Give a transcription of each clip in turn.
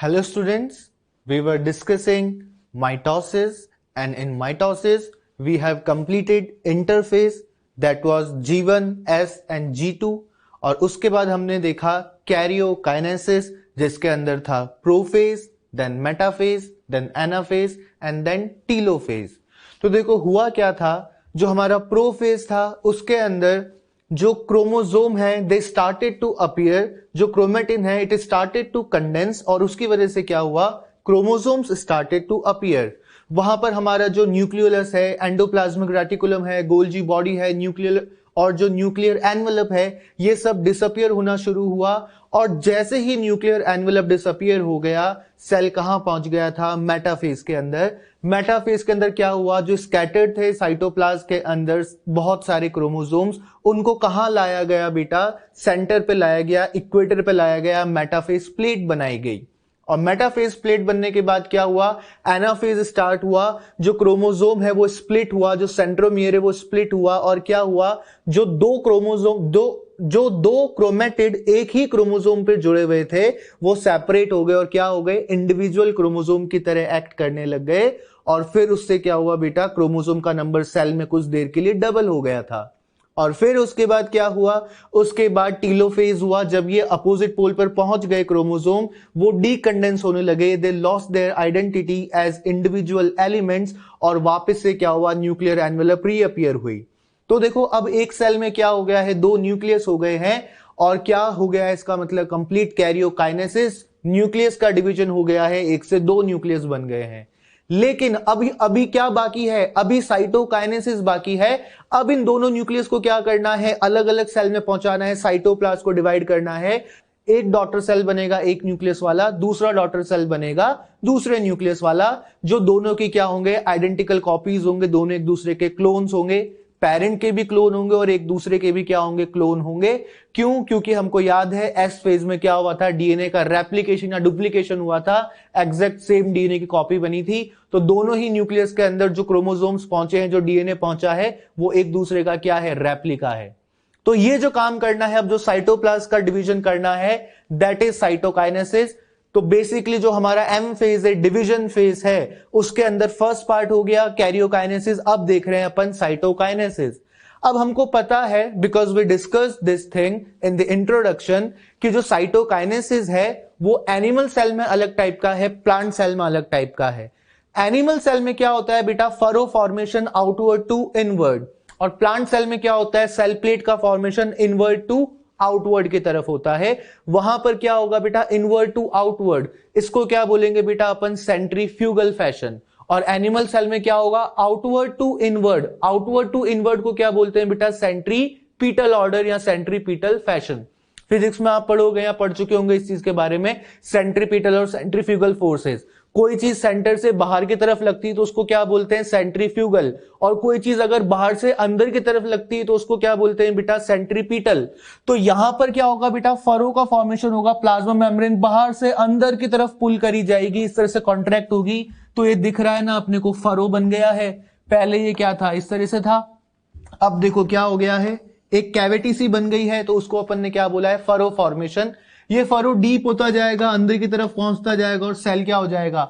Hello students, we were discussing mitosis and in mitosis we have completed interphase that was G1, S and G2 और उसके बाद हमने देखा karyokinesis जिसके अंदर था prophase, then metaphase, then anaphase and then telophase. तो देखो हुआ क्या था, जो हमारा प्रोफेज था उसके अंदर जो क्रोमोसोम है दे स्टार्टेड टू अपीयर, जो क्रोमेटिन है इट स्टार्टेड टू कंडेंस और उसकी वजह से क्या हुआ, क्रोमोसोम्स स्टार्टेड टू अपीयर। वहां पर हमारा जो न्यूक्लियोलस है, एंडोप्लाज्मिक रेटिकुलम है, गोल्जी बॉडी है, न्यूक्लियर और जो न्यूक्लियर एनवेलप है ये सब डिसअपियर होना शुरू हुआ। और जैसे ही न्यूक्लियर एनवेलप डिसअपियर हो गया, सेल कहां पहुंच गया था, मेटाफेज के अंदर। मेटाफेज के अंदर क्या हुआ, जो स्कैटर्ड थे साइटोप्लाज्म के अंदर बहुत सारे क्रोमोसोम्स, उनको कहां लाया गया बेटा, सेंटर पे लाया गया, इक्वेटर पे लाया गया, मेटाफेज प्लेट बनाई गई। और मेटाफेज प्लेट बनने के बाद क्या हुआ, एनाफेज स्टार्ट हुआ, जो क्रोमोसोम है वो स्प्लिट हुआ, जो सेंट्रोमियर है वो स्प्लिट हुआ और क्या हुआ, जो दो क्रोमेटिड एक ही क्रोमोसोम पे जुड़े हुए थे वो सेपरेट हो गए और क्या हो गए, इंडिविजुअल क्रोमोसोम की तरह एक्ट करने लग गए। और फिर उससे क्या हुआ बेटा, क्रोमोसोम का नंबर सेल में कुछ देर के लिए डबल हो गया था। और फिर उसके बाद क्या हुआ, उसके बाद टीलोफेज हुआ, जब ये अपोजिट पोल पर पहुंच गए क्रोमोसोम, वो डीकंडेंस होने लगे, they lost their identity as individual elements और वापस से क्या हुआ, न्यूक्लियर एनवेलप रीअपीयर हुई। तो देखो अब एक सेल में क्या हो गया है, दो न्यूक्लियस हो गए हैं और क्या हो गया है, इसका मतलब कंप्लीट कैरियोकाइनेसिस, न्यूक्लियस का डिवीजन हो गया है, एक से दो न्यूक्लियस बन गए हैं। लेकिन अभी क्या बाकी है, अभी साइटोकाइनेसिस बाकी है। अब इन दोनों न्यूक्लियस को क्या करना है, अलग अलग सेल में पहुंचाना है, साइटोप्लाज्म को डिवाइड करना है। एक डॉटर सेल बनेगा एक न्यूक्लियस वाला, दूसरा डॉटर सेल बनेगा दूसरे न्यूक्लियस वाला, जो दोनों की क्या होंगे, आइडेंटिकल कॉपीज होंगे, दोनों एक दूसरे के क्लोन्स होंगे, पेरेंट के भी क्लोन होंगे और एक दूसरे के भी क्या होंगे, क्लोन होंगे। क्यों, क्योंकि हमको याद है एस फेज में क्या हुआ था, डीएनए का रेप्लिकेशन या डुप्लीकेशन हुआ था, एग्जैक्ट सेम डीएनए की कॉपी बनी थी। तो दोनों ही न्यूक्लियस के अंदर जो क्रोमोसोम्स पहुंचे हैं, जो डीएनए पहुंचा है, वो एक दूसरे का क्या है, रेप्लिका है। तो ये जो काम करना है, अब जो साइटोप्लाज्म का डिवीजन करना है, दैट इज साइटोकाइनेसिस। तो बेसिकली जो हमारा एम फेज है, डिवीजन फेज है, उसके अंदर फर्स्ट पार्ट हो गया कैरियोकाइनेसिस। अब देख रहे हैं अपन साइटोकाइनेसिस। अब हमको पता है, because we discuss this thing in the introduction, कि जो साइटोकाइनेसिस है वो एनिमल सेल में अलग टाइप का है, प्लांट सेल में अलग टाइप का है। एनिमल सेल में क्या होता है बेटा, furrow formation outward to inward, और प्लांट सेल में क्या होता है, सेल प्लेट का फॉर्मेशन इनवर्ड टू आउटवर्ड की तरफ होता है। वहां पर क्या होगा बेटा, इनवर्ड टू आउटवर्ड, इसको क्या बोलेंगे बेटा अपन, सेंट्रीफ्यूगल फैशन। और एनिमल सेल में क्या होगा, outward to inward, outward to inward को क्या बोलते हैं बेटा, सेंट्रीपीटल ऑर्डर या सेंट्रीपीटल फैशन। फिजिक्स में आप पढ़ोगे या पढ़ चुके होंगे इस चीज के बारे में, सेंट्रीपीटल और सेंट्रीफ्यूगल फोर्सेस। कोई चीज सेंटर से बाहर की तरफ लगती है तो उसको क्या बोलते हैं, सेंट्रीफ्यूगल, और कोई चीज अगर बाहर से अंदर की तरफ लगती है तो उसको क्या बोलते हैं बेटा, सेंट्रीपीटल। तो यहां पर क्या होगा बेटा, फरो का फॉर्मेशन होगा, प्लाज्मा मेम्ब्रेन बाहर से अंदर की तरफ पुल करी जाएगी, इस तरह से कॉन्ट्रैक्ट होगी। तो ये दिख रहा है ना अपने को, फरो बन गया है। पहले ये क्या था, इस तरह से था, अब देखो क्या हो गया है, एक कैविटी सी बन गई है, तो उसको अपन ने क्या बोला है, फरो फॉर्मेशन। ये फरो डीप होता जाएगा, अंदर की तरफ पहुंचता जाएगा और सेल क्या हो जाएगा,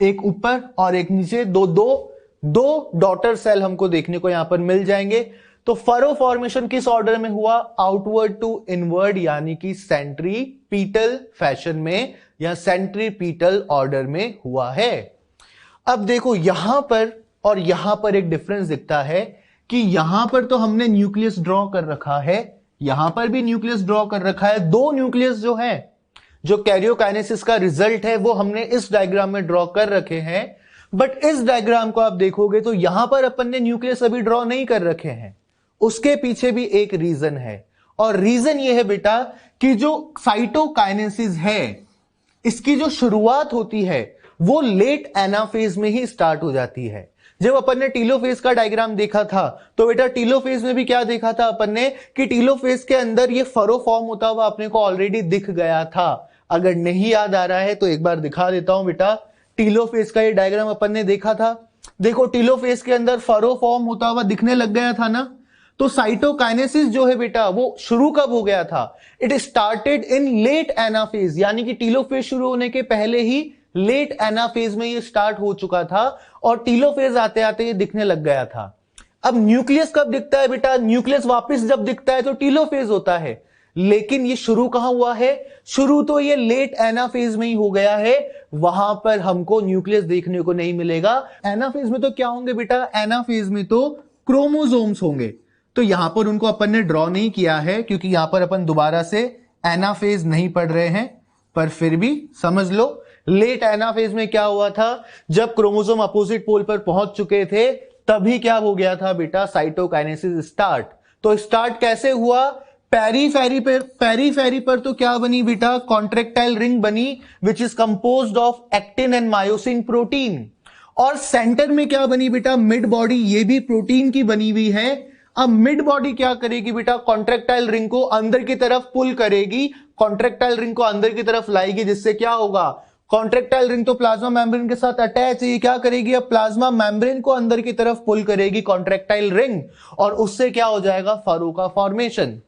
एक ऊपर और एक नीचे, दो डॉटर सेल हमको देखने को यहां पर मिल जाएंगे। तो फरो फॉर्मेशन किस ऑर्डर में हुआ, आउटवर्ड टू इनवर्ड, यानी कि सेंट्रीपीटल फैशन में या सेंट्रीपीटल ऑर्डर में हुआ है। अब देखो यहां पर और यहां पर एक डिफरेंस दिखता है कि यहां पर तो हमने न्यूक्लियस ड्रॉ कर रखा है, यहां पर भी न्यूक्लियस ड्रॉ कर रखा है। दो न्यूक्लियस जो है, जो कैरियोकाइनेसिस का रिजल्ट है, वो हमने इस डायग्राम में ड्रॉ कर रखे हैं। बट इस डायग्राम को आप देखोगे तो यहां पर अपन ने न्यूक्लियस अभी ड्रॉ नहीं कर रखे हैं। उसके पीछे भी एक रीजन है, और रीजन ये है बेटा कि जो साइटोकाइनेसिस है, इसकी जो शुरुआत होती है वो लेट एनाफेज में ही स्टार्ट हो जाती है। जब अपन ने टीलोफेज का डायग्राम देखा था तो बेटा टीलोफेज में भी क्या देखा था अपन ने, कि टीलोफेज के अंदर ये फरो फॉर्म होता हुआ अपने को ऑलरेडी दिख गया था। अगर नहीं याद आ रहा है तो एक बार दिखा देता हूं बेटा, टीलोफेज का ये डायग्राम अपन ने देखा था। देखो टीलोफेज के अंदर फरो फॉर्म होता हुआ दिखने लग गया था ना। तो साइटोकाइनेसिस जो है बेटा वो शुरू कब हो गया था? It started in late anaphase, यानी कि टीलोफेज शुरू होने के पहले ही लेट एनाफेज में ये स्टार्ट हो चुका था और टीलोफेज आते आते ये दिखने लग गया था। अब न्यूक्लियस कब दिखता है बेटा? न्यूक्लियस वापस जब दिखता है तो टीलोफेज होता है, लेकिन ये शुरू कहां हुआ है? शुरू तो ये लेट एनाफेज में ही हो गया है, वहां पर हमको न्यूक्लियस देखने को नहीं मिलेगा। एनाफेज में तो क्या होंगे बेटा? एनाफेज में तो क्रोमोसोम्स होंगे, तो यहां पर उनको अपन ने ड्रॉ नहीं किया है क्योंकि यहां पर अपन दोबारा से एनाफेज नहीं पढ़ रहे हैं, पर फिर भी समझ लो लेट एनाफेज में क्या हुआ था? जब क्रोमोसोम अपोजिट पोल पर पहुंच चुके थे तभी क्या हो गया था बेटा? Cytokinesis start. तो स्टार्ट कैसे हुआ? पेरीफेरी पर तो क्या बनी बेटा? कॉन्ट्रेक्टाइल रिंग बनी which is composed of actin and myosin protein. और सेंटर में क्या बनी बेटा? मिड बॉडी, ये भी प्रोटीन की बनी हुई है। अब मिड बॉडी क्या करेगी बेटा? कॉन्ट्रेक्टाइल रिंग को अंदर की तरफ पुल करेगी, कॉन्ट्रेक्टाइल रिंग को अंदर की तरफ लाएगी, जिससे क्या होगा? कॉन्ट्रेक्टाइल रिंग तो प्लाज्मा मेम्ब्रेन के साथ अटैच है, ये क्या करेगी? अब प्लाज्मा मेम्ब्रेन को अंदर की तरफ पुल करेगी कॉन्ट्रेक्टाइल रिंग, और उससे क्या हो जाएगा? फरो का फॉर्मेशन।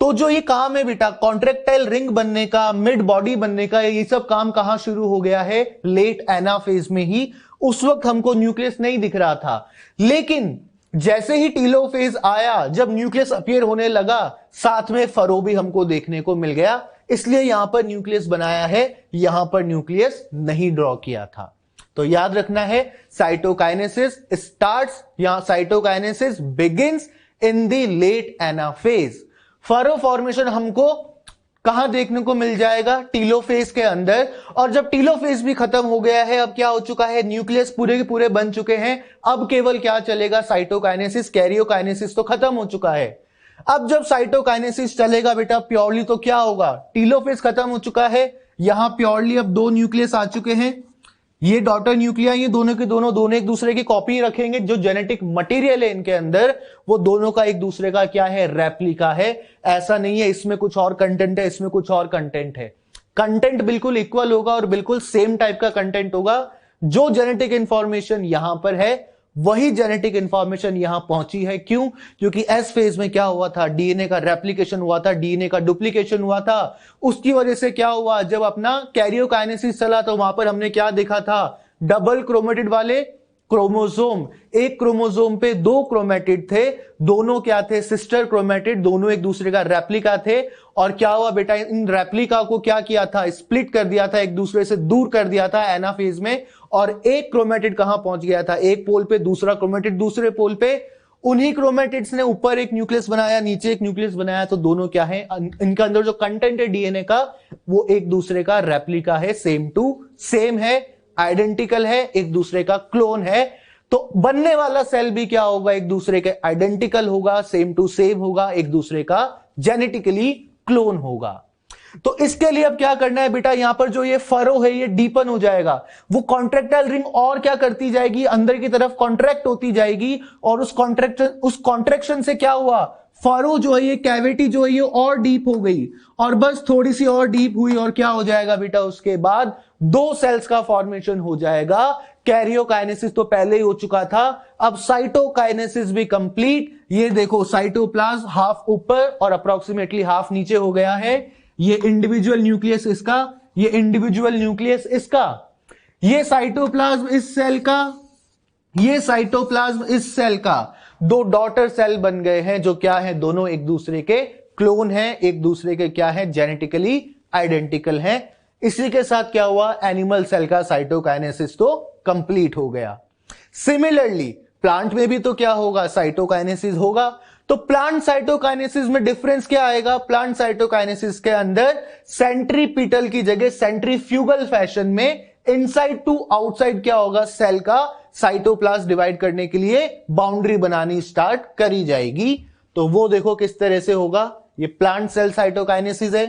तो जो ये काम है बेटा कॉन्ट्रेक्टाइल रिंग बनने का, मिड बॉडी बनने का, ये सब काम कहां शुरू हो गया है? लेट एनाफेज में ही। उस वक्त हमको न्यूक्लियस नहीं दिख रहा था, लेकिन जैसे ही टीलोफेज आया, जब न्यूक्लियस अपीयर होने लगा, साथ में फरो भी हमको देखने को मिल गया, इसलिए यहां पर न्यूक्लियस बनाया है, यहां पर न्यूक्लियस नहीं ड्रॉ किया था। तो याद रखना है साइटोकाइनेसिस स्टार्ट्स या cytokinesis begins in the late anaphase. Furrow formation हमको कहां देखने को मिल जाएगा? टीलोफेज के अंदर। और जब टीलोफेज भी खत्म हो गया है, अब क्या हो चुका है? न्यूक्लियस पूरे के पूरे बन चुके हैं। अब केवल क्या चलेगा? साइटोकाइनेसिस। कैरियोकाइनेसिस तो खत्म हो चुका है। अब जब साइटोकाइनेसिस चलेगा बेटा प्योरली, तो क्या होगा? टीलोफेज खत्म हो चुका है, यहां प्योरली अब दो न्यूक्लियस आ चुके हैं, ये डॉटर न्यूक्लिया, ये दोनों के दोनों एक दूसरे की कॉपी रखेंगे। जो जेनेटिक मटेरियल है इनके अंदर, वो दोनों का एक दूसरे का क्या है? रेप्लिका है। ऐसा नहीं है इसमें कुछ और कंटेंट है, इसमें कुछ और कंटेंट है। कंटेंट बिल्कुल इक्वल होगा और बिल्कुल सेम टाइप का कंटेंट होगा। जो जेनेटिक इंफॉर्मेशन यहां पर है वही जेनेटिक इंफॉर्मेशन यहां पहुंची है। क्यों? क्योंकि एस फेज में क्या हुआ था? डीएनए का रेप्लिकेशन हुआ था, डीएनए का डुप्लीकेशन हुआ था। उसकी वजह से क्या हुआ? जब अपना कैरियोकाइनेसिस चला तो वहां पर हमने क्या देखा था? डबल क्रोमेटिड वाले क्रोमोसोम। एक क्रोमोसोम पे दो क्रोमेटिड थे, दोनों क्या थे? सिस्टर क्रोमेटिड, दोनों एक दूसरे का रेप्लिका थे। और क्या हुआ बेटा? इन रेप्लिका को क्या किया था? स्प्लिट कर दिया था, एक दूसरे से दूर कर दिया था एनाफेज में। और एक क्रोमेटिड कहां पहुंच गया था? एक पोल पे, दूसरा क्रोमेटिड दूसरे पोल पे। उन्हीं क्रोमेटिड्स ने ऊपर एक न्यूक्लियस बनाया, नीचे एक न्यूक्लियस बनाया। तो दोनों क्या है? इनके अंदर जो कंटेंट है डीएनए का, वो एक दूसरे का रेप्लिका है, सेम टू सेम है, आइडेंटिकल है, एक दूसरे का क्लोन है। तो बनने वाला सेल भी क्या होगा? एक दूसरे के आइडेंटिकल होगा, सेम टू सेम होगा, एक दूसरे का जेनेटिकली क्लोन होगा। तो इसके लिए अब क्या करना है बेटा? यहां पर जो ये फरो है ये डीपन हो जाएगा। वो कॉन्ट्रेक्टाइल रिंग और क्या करती जाएगी? अंदर की तरफ कॉन्ट्रैक्ट होती जाएगी। और उस कॉन्ट्रैक्शन से क्या हुआ? फरो जो है, ये कैविटी जो है, ये और डीप हो गई। और बस थोड़ी सी और डीप हुई और क्या हो जाएगा बेटा? उसके बाद दो सेल्स का फॉर्मेशन हो जाएगा। कैरियोकाइनेसिस तो पहले ही हो चुका था, अब साइटोकाइनेसिस भी कंप्लीट। ये देखो साइटोप्लाज्म हाफ ऊपर और अप्रोक्सीमेटली हाफ नीचे हो गया है। ये इंडिविजुअल न्यूक्लियस इसका, ये इंडिविजुअल न्यूक्लियस इसका, ये साइटोप्लाज्म इस सेल का, ये साइटोप्लाज्म इस सेल का। दो डॉटर सेल बन गए हैं जो क्या है? दोनों एक दूसरे के क्लोन हैं, एक दूसरे के क्या है? जेनेटिकली आइडेंटिकल हैं। इसी के साथ क्या हुआ? एनिमल सेल का साइटोकाइनेसिस तो कंप्लीट हो गया। सिमिलरली प्लांट में भी तो क्या होगा? साइटोकाइनेसिस होगा। तो प्लांट साइटोकाइनेसिस में डिफरेंस क्या आएगा? प्लांट साइटोकाइनेसिस के अंदर सेंट्रीपिटल की जगह सेंट्रीफ्यूगल फैशन में इनसाइड टू आउटसाइड क्या होगा? सेल का साइटोप्लाज्म डिवाइड करने के लिए बाउंड्री बनानी स्टार्ट करी जाएगी। तो वो देखो किस तरह से होगा। ये प्लांट सेल साइटोकाइनेसिस है।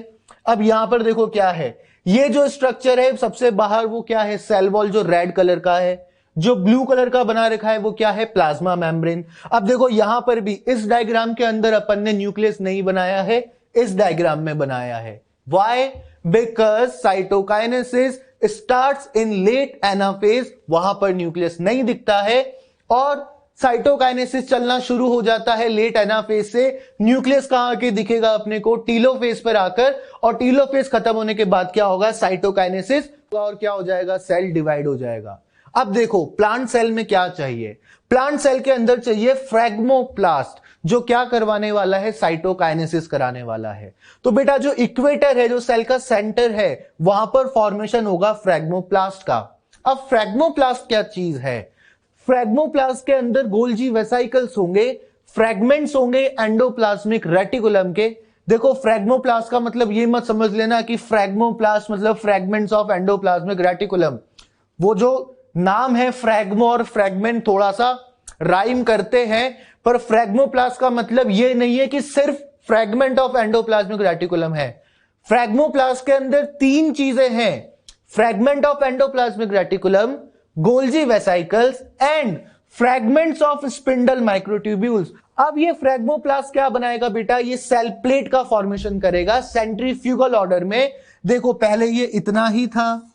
अब यहां पर देखो क्या है? ये जो स्ट्रक्चर है सबसे बाहर वो क्या है? सेल वॉल जो रेड कलर का है। जो ब्लू कलर का बना रखा है वो क्या है? Plasma membrane. अब देखो यहां पर भी इस डायग्राम के अंदर अपन ने न्यूक्लियस नहीं बनाया है, इस डायग्राम में बनाया है। Why? Because cytokinesis starts in late anaphase, वहां पर न्यूक्लियस नहीं दिखता है। और साइटोकाइनेसिस चलना शुरू हो जाता है लेट एनाफेज से। न्यूक्लियस कहां आके दिखेगा अपने को, टीलोफेज पर आकर, और टीलोफेज खत्म होने के बाद क्या होगा, साइटोकाइनेसिस, और क्या हो जाएगा, सेल डिवाइड हो जाएगा। अब देखो प्लांट सेल में क्या चाहिए, प्लांट सेल के अंदर चाहिए फ्रैग्मोप्लास्ट, जो क्या करवाने वाला है, साइटोकाइनेसिस कराने वाला है। तो बेटा जो इक्वेटर है, जो सेल का सेंटर है, वहां पर फॉर्मेशन होगा फ्रैग्मोप्लास्ट का। अब फ्रैग्मोप्लास्ट क्या चीज है, फ्रैग्मोप्लास्ट के अंदर गोल्जी वेसाइकल्स होंगे, फ्रैगमेंट्स होंगे एंडोप्लाज्मिक रेटिकुलम के। देखो फ्रैग्मोप्लास्ट का मतलब ये मत समझ लेना कि फ्रैग्मोप्लास्ट मतलब फ्रैगमेंट्स ऑफ एंडोप्लाज्मिक रेटिकुलम। वो जो नाम है फ्रैग्मो और फ्रैगमेंट थोड़ा सा राइम करते हैं, पर फ्रैग्मोप्लास्ट का मतलब ये नहीं है कि सिर्फ फ्रैगमेंट ऑफ एंडोप्लाज्मिक रेटिकुलम है। फ्रैग्मोप्लास्ट के अंदर तीन चीजें हैं, fragment of endoplasmic reticulum, Golgi vesicles and fragments of spindle microtubules. अब ये फ्रैग्मोप्लास्ट क्या बनाएगा बेटा, ये सेल प्लेट का फॉर्मेशन करेगा सेंट्रीफ्यूगल ऑर्डर में। देखो पहले ये इतना ही था,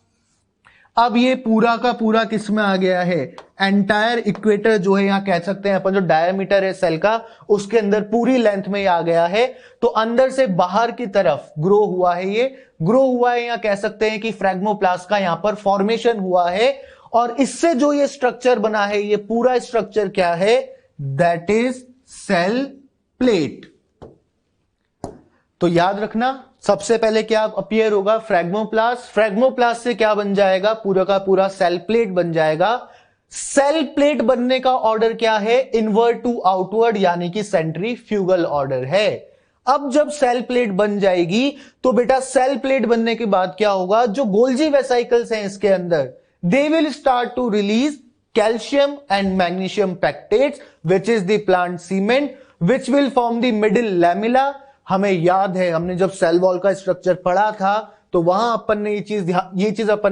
अब ये पूरा का पूरा किस में आ गया है, एंटायर इक्वेटर जो है, यहां कह सकते हैं अपन जो डायमीटर है सेल का, उसके अंदर पूरी लेंथ में आ गया है। तो अंदर से बाहर की तरफ ग्रो हुआ है, ये ग्रो हुआ है, यहां कह सकते हैं कि फ्रैग्मोप्लास्ट का यहां पर फॉर्मेशन हुआ है। और इससे जो ये स्ट्रक्चर बना है, ये पूरा स्ट्रक्चर क्या है, दैट इज सेल प्लेट। तो याद रखना सबसे पहले क्या अपीयर होगा, फ्रैग्मोप्लास्ट, फ्रैग्मोप्लास्ट से क्या बन जाएगा, पूरा का पूरा सेल प्लेट बन जाएगा। सेल प्लेट बनने का ऑर्डर क्या है, इनवर्ट टू आउटवर्ड, यानी कि सेंट्रीफ्यूगल ऑर्डर है। अब जब सेल प्लेट बन जाएगी तो बेटा सेल प्लेट बनने के बाद क्या होगा, जो गोल्जी वेसाइकल्स हैं इसके अंदर, they will start to release calcium and magnesium pectates which is the plant cement which will form the middle lamella। हमें याद है हमने जब सेल वॉल का स्ट्रक्चर पढ़ा था तो वहां अपन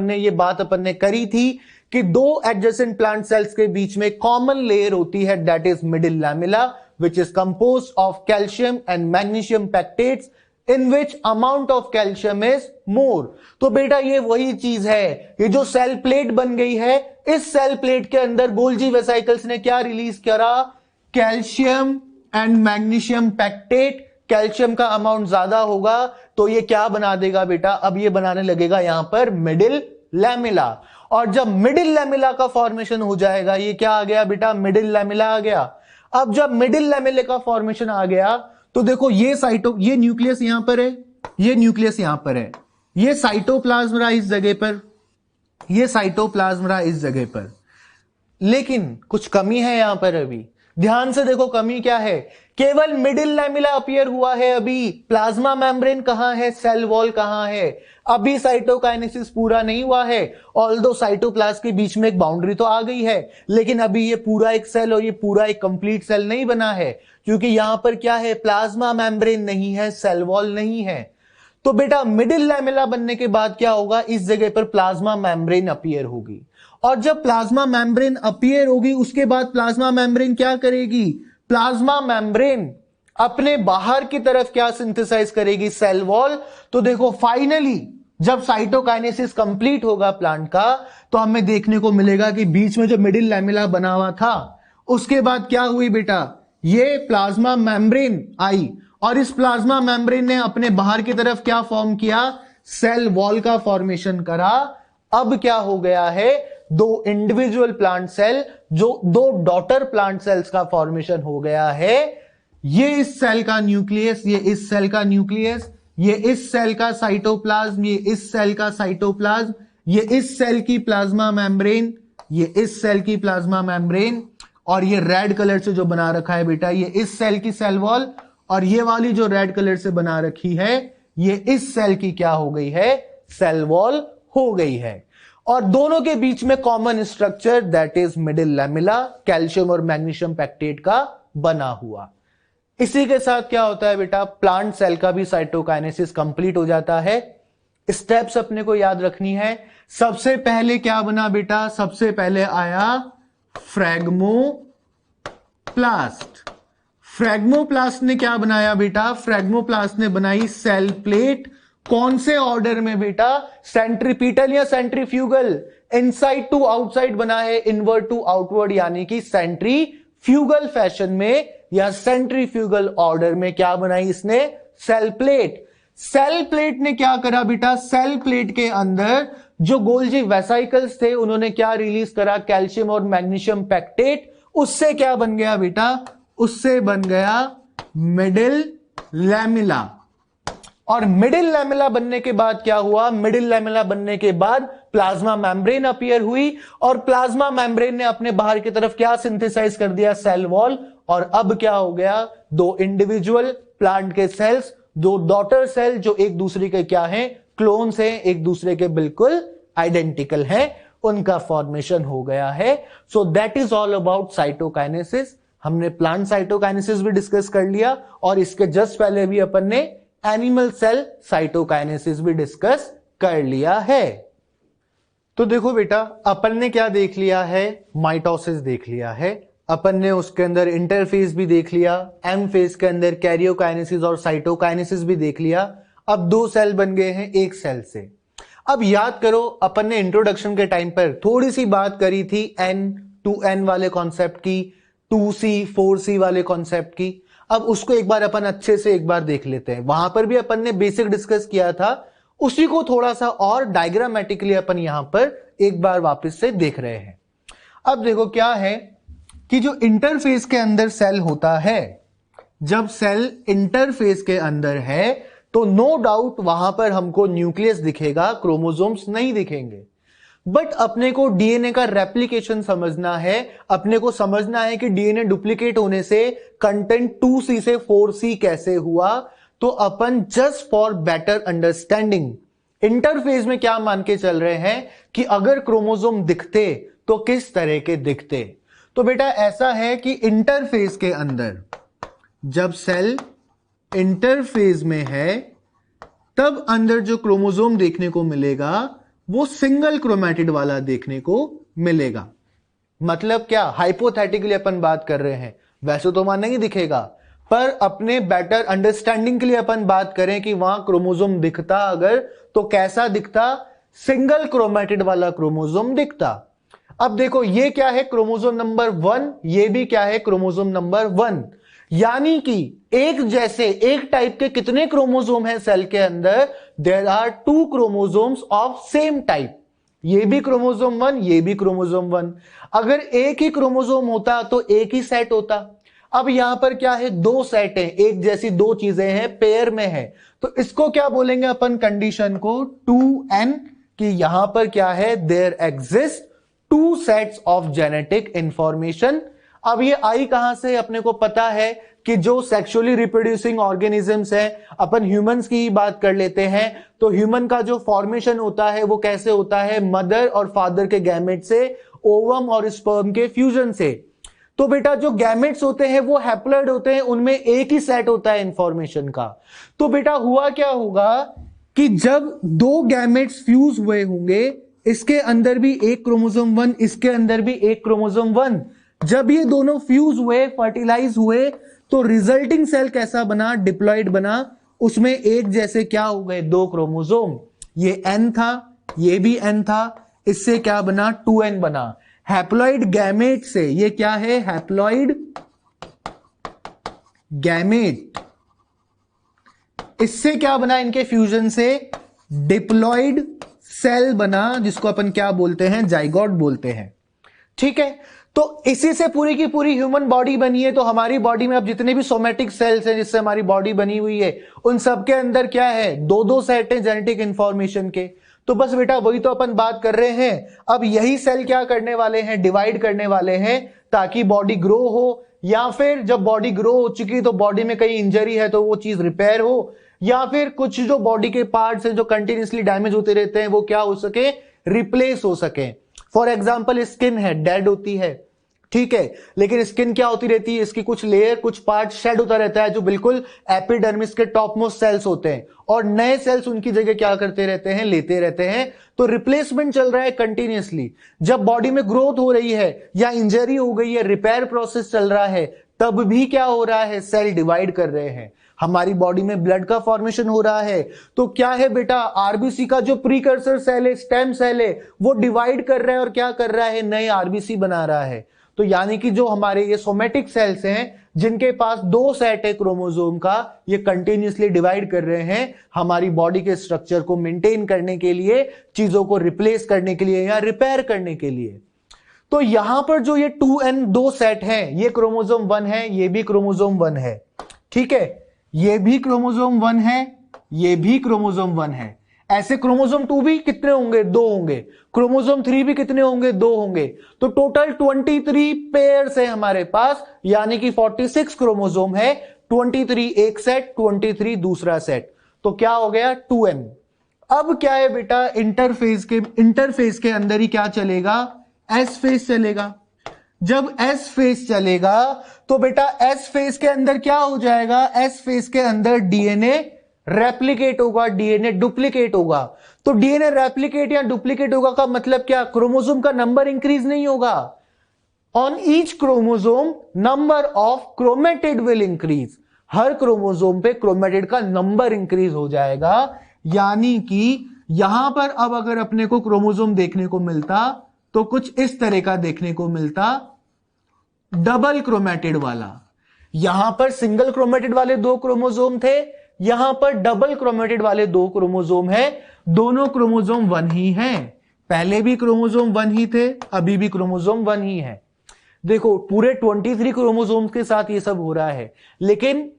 ने ये बात अपन ने करी थी कि दो एडजेसेंट प्लांट सेल्स के बीच में कॉमन लेयर होती है, that is middle lamella which is composed of calcium and magnesium pectates in which amount of calcium is more। तो बेटा ये वही चीज है, ये जो सेल प्लेट बन गई है, इस सेल प्लेट के अंदर गोल्जी वेसाइकल्स ने क्या रिलीज करा, calcium and magnesium pectate. Calcium का अमाउंट ज्यादा होगा तो ये क्या बना देगा बेटा, अब ये बनाने लगेगा यहां पर मिडिल लैमिला। और जब मिडिल लैमिला का फॉर्मेशन हो जाएगा, ये क्या आ गया बेटा, मिडिल लैमिला आ गया। अब जब मिडिल लैमिला का फॉर्मेशन आ गया तो देखो ये न्यूक्लियस यहां पर है, ये न्यूक्लियस यहां पर है, ये साइटोप्लाज्म रहा इस जगह पर, ये साइटोप्लाज्म रहा इस जगह पर। लेकिन कुछ कमी है यहां पर, अभी ध्यान से देखो कमी क्या है, केवल मिडिल लैमिला अपीयर हुआ है, अभी प्लाज्मा मेम्ब्रेन कहां है, सेल वॉल कहां है, अभी साइटोकाइनेसिस पूरा नहीं हुआ है। ऑल्दो साइटोप्लाज्म के बीच में एक बाउंड्री तो आ गई है, लेकिन अभी ये पूरा एक सेल और ये पूरा एक कंप्लीट सेल नहीं बना है, क्योंकि यहां पर क्या है, प्लाज्मा मेम्ब्रेन नहीं है, सेल वॉल नहीं है। तो बेटा मिडिल लैमिला बनने के बाद क्या होगा, इस जगह पर प्लाज्मा मेम्ब्रेन अपीयर होगी। और जब प्लाज्मा मेम्ब्रेन अपीयर होगी उसके बाद प्लाज्मा मेम्ब्रेन क्या करेगी, प्लाज्मा मेम्ब्रेन अपने बाहर की तरफ क्या सिंथेसाइज करेगी, सेल वॉल। तो देखो फाइनली जब साइटोकाइनेसिस कंप्लीट होगा प्लांट का, तो हमें देखने को मिलेगा कि बीच में जो मिडिल लैमिला बना हुआ था, उसके बाद क्या हुई बेटा, ये प्लाज्मा मेम्ब्रेन आई, और इस प्लाज्मा मेम्ब्रेन ने अपने बाहर की तरफ क्या फॉर्म किया, सेल वॉल का फॉर्मेशन करा। अब क्या हो गया है, दो इंडिविजुअल प्लांट सेल, जो दो डॉटर प्लांट सेल्स का फॉर्मेशन हो गया है। ये इस सेल का न्यूक्लियस, ये इस सेल का न्यूक्लियस, ये इस सेल का साइटोप्लाज्म, ये इस सेल का साइटोप्लाज्म, ये इस सेल की प्लाज्मा मेम्ब्रेन, ये इस सेल की प्लाज्मा मेम्ब्रेन, और ये रेड कलर से जो बना रखा है बेटा, ये इस सेल की सेल वॉल, और ये वाली जो रेड कलर से बना रखी है, ये इस सेल की क्या हो गई है, सेल वॉल हो गई है। और दोनों के बीच में common structure, that is middle lamella, calcium और मैग्नीशियम पैक्टेट का बना हुआ। इसी के साथ क्या होता है बेटा, प्लांट सेल का भी साइटोकाइनेसिस कंप्लीट हो जाता है। स्टेप्स अपने को याद रखनी है। सबसे पहले क्या बना बेटा, सबसे पहले आया फ्रैग्मोप्लास्ट। फ्रैग्मोप्लास्ट ने क्या बनाया बेटा, फ्रैग्मोप्लास्ट ने बनाई सेल प्लेट। कौन से ऑर्डर में बेटा, सेंट्रीपिटल या सेंट्रीफ्यूगल, इनसाइड टू आउटसाइड बना है, इनवर्ट टू आउटवर्ड यानी कि सेंट्रीफ्यूगल। फ्यूगल फैशन में या सेंट्रीफ्यूगल ऑर्डर में क्या बनाई इसने, सेल प्लेट। सेल प्लेट ने क्या करा बेटा, सेल प्लेट के अंदर जो गोल्जी वेसाइकल्स थे उन्होंने क्या रिलीज करा, कैल्शियम और मैग्नीशियम पैक्टेट। उससे क्या बन गया बेटा, उससे बन गया मिडिल लैमेला। और मिडिल लैमेला बनने के बाद क्या हुआ, मिडिल लैमेला बनने के बाद प्लाज्मा मेम्ब्रेन अपीयर हुई और प्लाज्मा मेम्ब्रेन ने अपने बाहर की तरफ क्या सिंथेसाइज कर दिया, सेल वॉल। और अब क्या हो गया, दो इंडिविजुअल प्लांट के सेल्स, दो डॉटर सेल जो एक दूसरे के क्या हैं, क्लोन्स हैं, एक दूसरे के बिल्कुल आइडेंटिकल हैं, उनका फॉर्मेशन हो गया है। So that is all about cytokinesis. हमने प्लांट साइटोकाइनेसिस भी डिस्कस कर लिया और इसके जस्ट पहले भी अपन ने एनिमल सेल साइटोकाइनेसिस भी डिस्कस कर लिया है। तो देखो बेटा, अपन ने क्या देख लिया है, माइटोसिस देख लिया है, अपन ने उसके अंदर इंटरफेस भी देख लिया, एम फेज के अंदर कैरियोकाइनेसिस और साइटोकाइनेसिस भी देख लिया। अब दो सेल बन गए हैं एक सेल से। अब याद करो, अपन ने इंट्रोडक्शन के टाइम पर थोड़ी सी बात करी थी N2N वाले कॉन्सेप्ट की, 2C 4C वाले कॉन्सेप्ट की। अब उसको एक बार अपन अच्छे से एक बार देख लेते हैं। वहां पर भी अपन ने बेसिक डिस्कस किया था, उसी को थोड़ा सा और डायग्रामेटिकली अपन यहां पर एक बार वापस से देख रहे हैं। अब देखो क्या है कि जो इंटरफेस के अंदर सेल होता है, जब सेल इंटरफेस के अंदर है तो नो डाउट वहां पर हमको न्यूक्लियस दिखेगा, क्रोमोसोम्स नहीं दिखेंगे। बट अपने को डीएनए का रेप्लिकेशन समझना है, अपने को समझना है कि डीएनए डुप्लीकेट होने से कंटेंट 2C से 4C कैसे हुआ। तो अपन just for better understanding interface में क्या मान के चल रहे हैं कि अगर क्रोमोसोम दिखते तो किस तरह के दिखते। तो बेटा ऐसा है कि इंटरफेस के अंदर जब सेल इंटरफेज में है तब अंदर जो क्रोमोसोम देखने को मिलेगा वो सिंगल क्रोमैटिड वाला देखने को मिलेगा। मतलब क्या, हाइपोथेटिकली अपन बात कर रहे हैं, वैसे तो वहां नहीं दिखेगा, पर अपने बेटर अंडरस्टैंडिंग के लिए अपन बात करें कि वहां क्रोमोसोम दिखता अगर तो कैसा दिखता, सिंगल क्रोमैटिड वाला क्रोमोसोम दिखता। अब देखो ये क्या है, क्रोमोसोम नंबर 1, ये भी क्या है, क्रोमोसोम नंबर 1। यानी कि एक जैसे एक टाइप के कितने क्रोमोसोम हैं सेल के अंदर, there are 2 chromosomes of same type. ये भी क्रोमोसोम 1, ये भी क्रोमोसोम 1। अगर एक ही क्रोमोसोम होता तो एक ही सेट होता। अब यहां पर क्या है, दो सेट है, एक जैसी दो चीजें हैं, पेयर में है, तो इसको क्या बोलेंगे अपन, कंडीशन को 2N, कि यहां पर क्या है, there exist 2 sets of genetic information. अब ये आई कहां से, अपने को पता है कि जो सेक्सुअली रिप्रोड्यूसिंग ऑर्गेनिजम्स हैं, अपन ह्यूमंस की ही बात कर लेते हैं, तो ह्यूमन का जो फॉर्मेशन होता है वो कैसे होता है, मदर और फादर के गैमेट से, ओवम और स्पर्म के फ्यूजन से। तो बेटा जो गैमेट्स होते हैं वो हैप्लॉइड होते हैं, उनमें एक ही सेट होता है इंफॉर्मेशन का। तो बेटा हुआ क्या होगा कि जब दो गैमेट्स फ्यूज हुए होंगे, इसके अंदर भी एक क्रोमोसोम 1, इसके अंदर भी एक क्रोमोसोम 1, जब ये दोनों फ्यूज हुए, फर्टिलाइज हुए, तो रिजल्टिंग सेल कैसा बना, डिप्लॉइड बना। उसमें एक जैसे क्या हो गए, 2 क्रोमोसोम, ये N था, ये भी N था, इससे क्या बना, 2N बना। हैप्लॉइड गैमेट से, ये क्या है, हैप्लॉइड गैमेट, इससे क्या बना, इनके फ्यूजन से डिप्लॉइड सेल बना, जिसको अपन क्या बोलते हैं, जाइगोट बोलते हैं। ठीक है, तो इसी से पूरी की पूरी ह्यूमन बॉडी बनी है। तो हमारी बॉडी में अब जितने भी सोमेटिक सेल्स हैं जिससे हमारी बॉडी बनी हुई है, उन सबके अंदर क्या है, 2-2 सेट है जेनेटिक इंफॉर्मेशन के। तो बस बेटा वही तो अपन बात कर रहे हैं। अब यही सेल क्या करने वाले हैं, डिवाइड करने वाले हैं, ताकि बॉडी ग्रो हो, या फिर जब बॉडी ग्रो हो चुकी तो बॉडी में कहीं इंजरी है तो वो चीज रिपेयर हो, या फिर कुछ जो बॉडी के पार्ट्स हैं जो कंटिन्यूसली डैमेज होते रहते हैं वो क्या हो सके, रिप्लेस हो सके। फॉर एग्जाम्पल स्किन है, डेड होती है, ठीक है, लेकिन स्किन क्या होती रहती है, इसकी कुछ लेयर, कुछ पार्ट शेड होता रहता है, जो बिल्कुल एपिडर्मिस के टॉप मोस्ट सेल्स होते हैं, और नए सेल्स उनकी जगह क्या करते रहते हैं, लेते रहते हैं। तो रिप्लेसमेंट चल रहा है कंटिन्यूसली। जब बॉडी में ग्रोथ हो रही है या इंजरी हो गई है, रिपेयर प्रोसेस चल रहा है, तब भी क्या हो रहा है, सेल डिवाइड कर रहे हैं। हमारी बॉडी में ब्लड का फॉर्मेशन हो रहा है, तो क्या है बेटा, आरबीसी का जो प्रीकर्सर सेल है, स्टेम सेल है, वो डिवाइड कर रहा है और क्या कर रहा है, नए आरबीसी बना रहा है। तो यानी कि जो हमारे ये सोमेटिक सेल्स हैं जिनके पास 2 सेट है क्रोमोसोम का, ये कंटिन्यूसली डिवाइड कर रहे हैं हमारी बॉडी के स्ट्रक्चर को मेंटेन करने के लिए, चीजों को रिप्लेस करने के लिए या रिपेयर करने के लिए। तो यहां पर जो ये 2n 2 सेट हैं, ये क्रोमोसोम 1 है, ये भी क्रोमोसोम 1 है, ठीक है, ये भी क्रोमोसोम 1 है, ये भी क्रोमोसोम 1 है। ऐसे क्रोमोसोम 2 भी कितने होंगे? 2 होंगे। क्रोमोसोम 3 भी कितने होंगे? 2 होंगे। तो टोटल 23 पेयर्स है हमारे पास, यानी कि 46 क्रोमोसोम है। 23 एक सेट, 23 दूसरा सेट, तो क्या हो गया? 2n। अब क्या है बेटा, इंटरफेस के अंदर ही क्या चलेगा? एस फेज चलेगा। जब एस फेज चलेगा तो बेटा एस फेज के अंदर क्या हो जाएगा? एस फेज के अंदर डीएनए रेप्लिकेट होगा, डीएनए डुप्लीकेट होगा। तो डीएनए रेप्लिकेट या डुप्लीकेट होगा का मतलब क्या? क्रोमोसोम का नंबर इंक्रीज नहीं होगा। On each chromosome number of chromatid will increase. Her chromosome पे क्रोमेटिड का नंबर इंक्रीज हो जाएगा। यानी कि यहां पर अब अगर अपने को क्रोमोसोम देखने को मिलता तो कुछ इस तरह का देखने को मिलता, डबल क्रोमेटिड वाला। यहां पर सिंगल क्रोमेटिड वाले 2 क्रोमोसोम थे, यहां पर डबल क्रोमेटिड वाले 2 क्रोमोसोम है। दोनों क्रोमोसोम 1 ही हैं। पहले भी क्रोमोसोम 1 ही थे, अभी भी क्रोमोसोम 1 ही है। देखो पूरे 23 क्रोमोसोम्स के साथ ये सब हो रहा है, लेकिन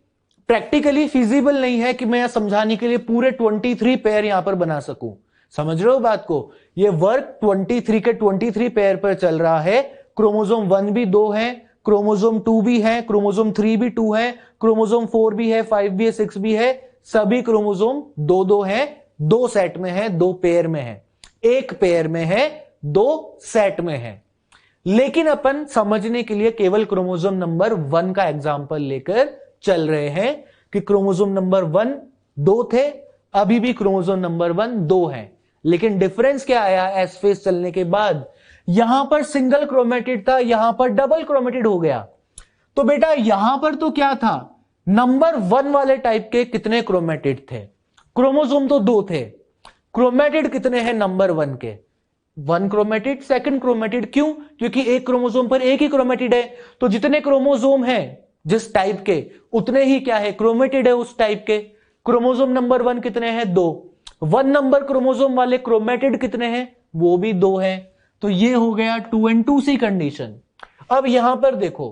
प्रैक्टिकली फिजिबल नहीं है कि मैं समझाने के लिए पूरे 23 पेयर यहां पर बना सकूं। समझ रहे हो बात को? ये वर्क 23 के 23 पेयर पर चल रहा है। क्रोमोसोम 1 भी 2 है, क्रोमोसोम 2 भी है, क्रोमोसोम 3 भी 2 है, क्रोमोसोम 4 भी है, 5 भी है, 6 भी है। सभी क्रोमोसोम 2-2 है, 2 सेट में है, 2 पेयर में है। एक पेयर में है, 2 सेट में है। लेकिन अपन समझने के लिए केवल क्रोमोसोम नंबर 1 का एग्जांपल लेकर चल रहे हैं कि क्रोमोसोम नंबर 1 2 थे, अभी भी क्रोमोसोम नंबर 1 2 है। लेकिन डिफरेंस क्या आया एस फेज चलने के बाद? यहां पर सिंगल क्रोमेटिड था, यहां पर डबल क्रोमेटिड हो गया। तो बेटा यहां पर तो क्या था? नंबर 1 वाले टाइप के कितने क्रोमेटिड थे? क्रोमोसोम तो 2 थे, क्रोमेटिड कितने हैं नंबर 1 के? 1 क्रोमेटिड, सेकंड क्रोमेटिड। क्यों? क्योंकि एक क्रोमोसोम पर एक ही क्रोमेटिड है। तो जितने क्रोमोसोम हैं जिस टाइप के, उतने ही क्या है? क्रोमेटिड है उस टाइप के। क्रोमोसोम नंबर 1 कितने हैं? 2। 1 नंबर क्रोमोसोम वाले क्रोमेटिड कितने हैं? वो भी 2 हैं। तो ये हो गया 2n2c कंडीशन। अब यहां पर देखो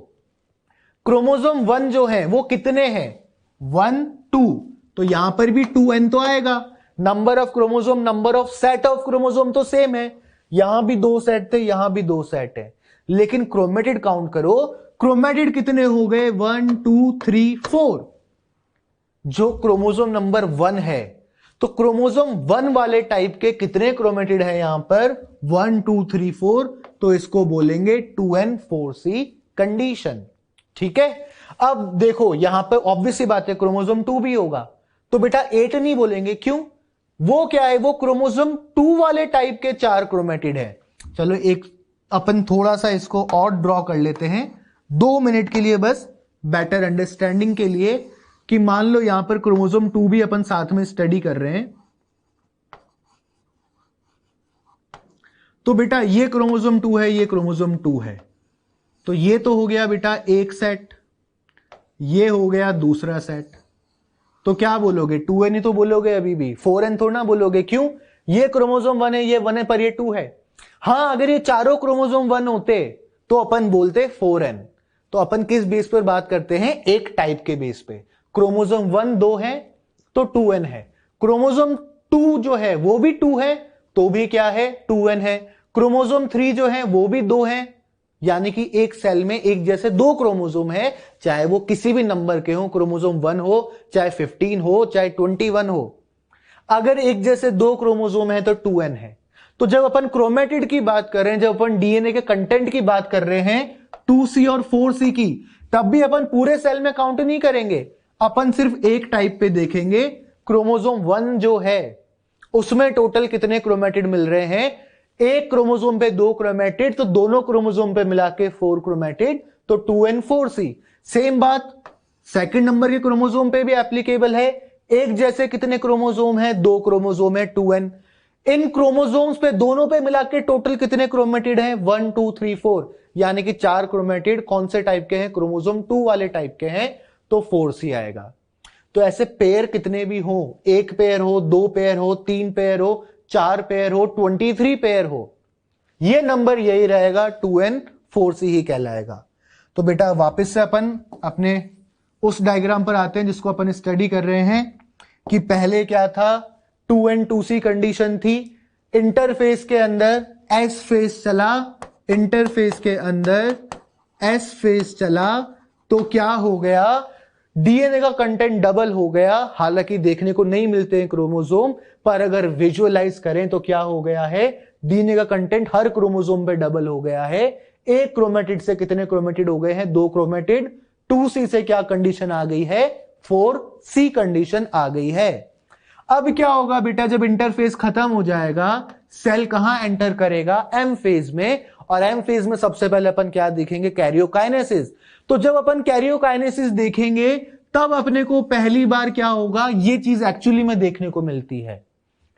क्रोमोसोम 1 जो है वो कितने हैं? 1 2। तो यहां पर भी 2n तो आएगा। Number of chromosome, number of set of chromosome तो सेम है। यहां भी 2 सेट थे, यहां भी 2 सेट है। लेकिन क्रोमेटिड काउंट करो, क्रोमेटिड कितने हो गए? 1 2 3 4। जो क्रोमोसोम नंबर 1 है, तो क्रोमोसोम 1 वाले टाइप के कितने क्रोमेटिड है यहां पर? 1 2 3 4। तो इसको बोलेंगे 2n4c कंडीशन। ठीक है। अब देखो यहां पर ऑब्वियस सी बात है क्रोमोसोम 2 भी होगा, तो बेटा 8 नहीं बोलेंगे। क्यों? वो क्या है? वो क्रोमोसोम 2 वाले टाइप के 4 क्रोमेटिड है। चलो एक अपन थोड़ा सा इसको और ड्रॉ कर लेते हैं 2 मिनट के लिए, बस बेटर अंडरस्टैंडिंग के लिए, कि मान लो यहां पर क्रोमोसोम 2 भी अपन साथ में स्टडी कर रहे हैं। तो बेटा ये क्रोमोसोम 2 है, ये क्रोमोसोम 2 है। तो ये तो हो गया बेटा एक सेट, ये हो गया दूसरा सेट। तो क्या बोलोगे? 2n ही तो बोलोगे, अभी भी 4n थोड़ा ना बोलोगे। क्यों? ये क्रोमोसोम 1 है, ये 1 है, पर ये 2 है। हां, अगर ये चारों क्रोमोसोम 1 होते तो अपन बोलते 4n। तो अपन किस बेस पर बात करते हैं? एक टाइप के बेस पे। क्रोमोसोम 1 2 है तो 2n है। क्रोमोसोम 2 जो है वो भी 2 है, तो भी क्या है? 2n है। क्रोमोसोम 3 जो है वो भी 2 है, यानी कि एक सेल में एक जैसे 2 क्रोमोसोम है, चाहे वो किसी भी नंबर के हो, क्रोमोसोम 1 हो, चाहे 15 हो, चाहे 21 हो। अगर एक जैसे 2 क्रोमोसोम है तो 2n है। तो जब अपन क्रोमेटिड की बात कर रहे हैं, जब अपन डीएनए के कंटेंट की बात कर रहे हैं 2c और 4c की, तब भी अपन पूरे सेल में काउंट नहीं करेंगे। अपन सिर्फ एक टाइप पे देखेंगे। क्रोमोसोम 1 जो है उसमें टोटल कितने क्रोमेटिड मिल रहे हैं? एक क्रोमोसोम पे 2 क्रोमेटिड, तो दोनों क्रोमोसोम पे मिला के 4 क्रोमेटिड, तो 2n4c। सेम बात सेकंड नंबर के क्रोमोसोम पे भी एप्लीकेबल है। एक जैसे कितने क्रोमोसोम है? 2 क्रोमोसोम है, 2n। इन क्रोमोसोम्स पे दोनों पे मिला के टोटल कितने क्रोमेटिड हैं? 1 2 3 4। यानी कि 4 क्रोमेटिड कौन से टाइप के हैं, क्रोमोसोम 2 वाले टाइप के हैं, तो 4C आएगा। तो ऐसे पेयर कितने भी हो, 1 पेयर हो, 2 पेयर हो, 3 पेयर हो, 4 पेयर हो, 23 पेयर हो, ये नंबर यही रहेगा, 2n4C ही कहलाएगा। तो बेटा वापस से अपन अपने उस डायग्राम पर आते हैं जिसको अपन स्टडी कर रहे हैं कि पहले क्या था, 2n2C कंडीशन थी, इंटरफेस के अंदर S फेज चला, इंटरफेस के अंदर S फेज चला, तो क्या हो गया, डीएनए का कंटेंट डबल हो गया। हालांकि देखने को नहीं मिलते हैं क्रोमोसोम, पर अगर विजुअलाइज करें तो क्या हो गया है, डीएनए का कंटेंट हर क्रोमोसोम पे डबल हो गया है। एक क्रोमेटिड से कितने क्रोमेटिड हो गए हैं, 2 क्रोमेटिड। 2C से क्या कंडीशन आ गई है, 4C कंडीशन आ गई है। अब क्या होगा बेटा, जब इंटरफेस खत्म हो जाएगा, सेल कहां एंटर करेगा, एम फेज में। और एम फेज में सबसे पहले अपन क्या देखेंगे, कैरियोकाइनेसिस। तो जब अपन कैरियोकाइनेसिस देखेंगे तब अपने को पहली बार क्या होगा, ये चीज एक्चुअली में देखने को मिलती है।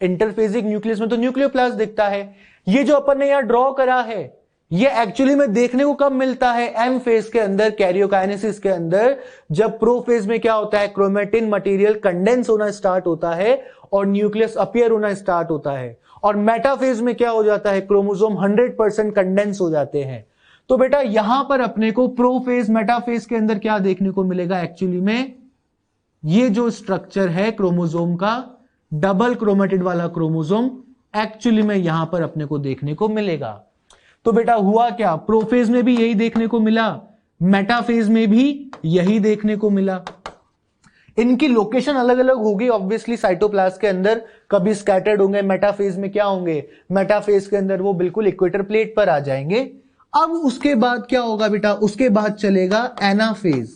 इंटरफेजिक न्यूक्लियस में तो न्यूक्लियोप्लास्ट दिखता है, ये जो अपन ने यहां ड्रॉ करा है ये एक्चुअली में देखने को कब मिलता है, एम फेज के अंदर, कैरियोकाइनेसिस के अंदर। जब प्रोफेज में क्या होता है, क्रोमेटिन मटेरियल कंडेंस होना स्टार्ट होता है और न्यूक्लियस अपीयर होना स्टार्ट होता है। और मेटाफेज में क्या हो जाता है, क्रोमोसोम 100% कंडेंस हो जाते हैं। तो बेटा यहां पर अपने को प्रोफेज मेटाफेज के अंदर क्या देखने को मिलेगा, एक्चुअली में ये जो स्ट्रक्चर है क्रोमोसोम का, डबल क्रोमेटिड वाला क्रोमोसोम, एक्चुअली में यहां पर अपने को देखने को मिलेगा। तो बेटा हुआ क्या, प्रोफेज में भी यही देखने को मिला, मेटाफेज में भी यही देखने को मिला। इनकी लोकेशन अलग अलग होगी ऑब्वियसली, साइटोप्लाज्म के अंदर कभी स्कैटर्ड होंगे, मेटाफेज में क्या होंगे, मेटाफेज के अंदर वो बिल्कुल इक्वेटर प्लेट पर आ जाएंगे। अब उसके बाद क्या होगा बेटा, उसके बाद चलेगा एनाफेज।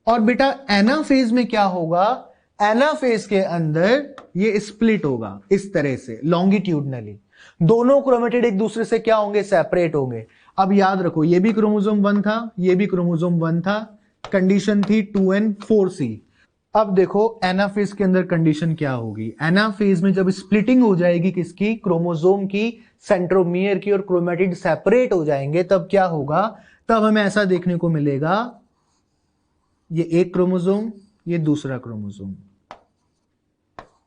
और बेटा एनाफेज में क्या होगा, एनाफेज के अंदर ये स्प्लिट होगा इस तरह से लॉन्गिट्यूडनली, दोनों क्रोमेटिड एक दूसरे से क्या होंगे, सेपरेट होंगे। अब याद रखो ये भी क्रोमोसोम 1 था, ये भी क्रोमोसोम 1 था, कंडीशन थी 2n4C। अब देखो एनाफेज के अंदर कंडीशन क्या होगी, एनाफेज में जब स्प्लिटिंग हो जाएगी किसकी, क्रोमोसोम की, सेंट्रोमियर की, और क्रोमेटिड सेपरेट हो जाएंगे, तब क्या होगा, तब हमें ऐसा देखने को मिलेगा, ये एक क्रोमोसोम, ये दूसरा क्रोमोसोम,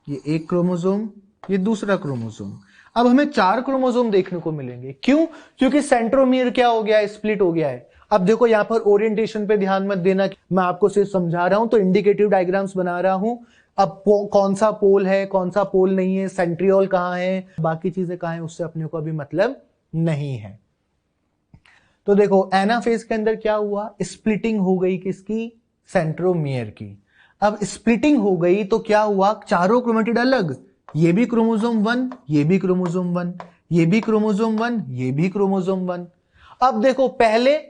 ये एक क्रोमोसोम, ये दूसरा क्रोमोसोम। अब हमें 4 क्रोमोसोम देखने को मिलेंगे। क्यों, क्योंकि सेंट्रोमियर क्या हो गया है, स्प्लिट हो गया है। अब देखो यहां पर ओरिएंटेशन पे ध्यान मत देना, मैं आपको सिर्फ समझा रहा हूं, तो इंडिकेटिव डायग्राम्स बना रहा हूं। अब कौन सा पोल है, कौन सा पोल नहीं है, सेंट्रियोल कहां है, बाकी चीजें कहां है, उससे अपने को अभी मतलब नहीं है। तो देखो एनाफेज के अंदर क्या हुआ, स्प्लिटिंग हो गई किसकी, सेंट्रोमियर की। अब स्प्लिटिंग हो गई तो क्या हुआ, चारों क्रोमेटिड अलग, ये भी क्रोमोसोम 1, ये भी क्रोमोसोम 1, ये भी क्रोमोसोम 1, ये भी क्रोमोसोम 1। अब देखो पहले